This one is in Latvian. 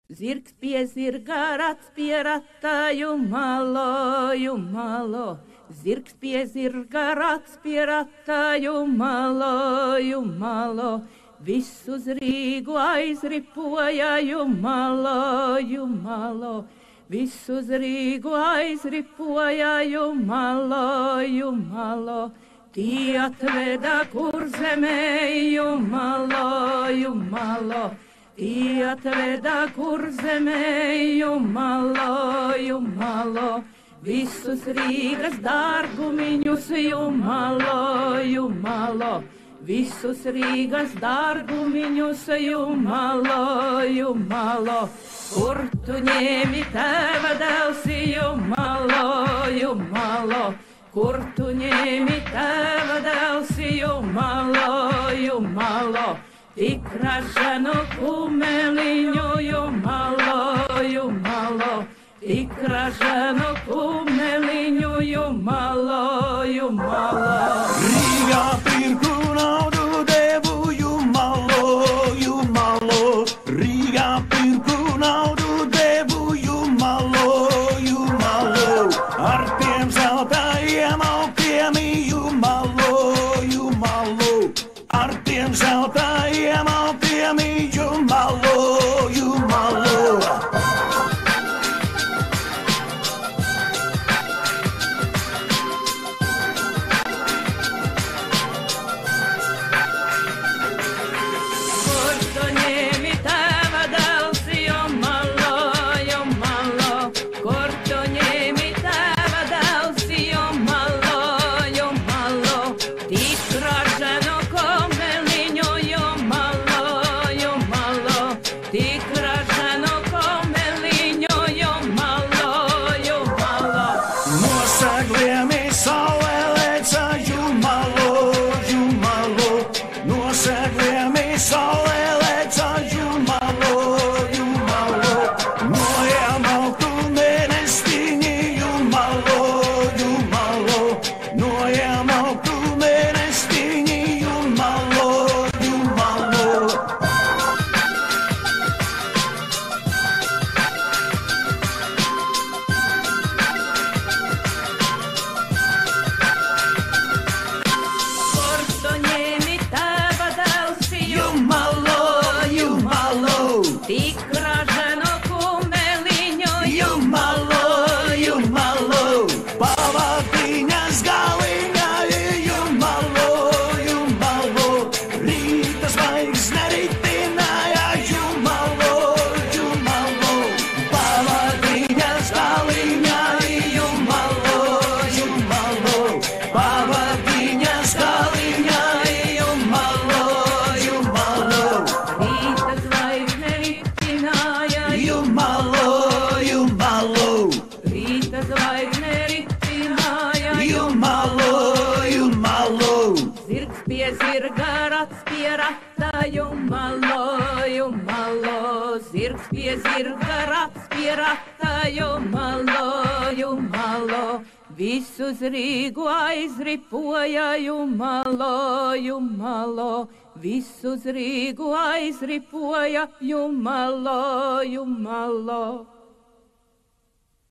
Zirgs pie zirga, rats pie rata, jumalo, jumalo. Zirgs pie zirga, rats pie rata, jumalo, jumalo. Viss uz Rīgu aizripoja, jumalo, jumalo. Viss uz Rīgu aizripoja, jumalo, jumalo. Tie atveda Kurzemē, jumalo, jumalo. Tie atveda Kurzemē, jumalo, jumalo. Visus Rīgas dārgumiņus, jumalo, jumalo. Visus Rīgas dārgumiņus, jumalo, jumalo. Kur tu ņēmi tēva dēls, jumalo, jumalo. Kur tu ņēmi tēva dēls, jumalo, jumalo. Tik ražanu kumeliņu, jumalo, jumalo. Tik ražanu kumeliņu, jumalo, jumalo. Rīgā pirku naudu devu, jumalo, jumalo. Rīgā pirku naudu devu, jumalo, jumalo. Ar tiem zeltajiem aukiem, jumalo, jumalo. Ar tiem zeltajiem aukiem, jumalo, jumalo. Zirgs pie zirga, rats pie rata, jumalo, jumalo. Visus Rīgu aizripoja, jumalo, jumalo. Visus Rīgu aizripoja, jumalo, jumalo.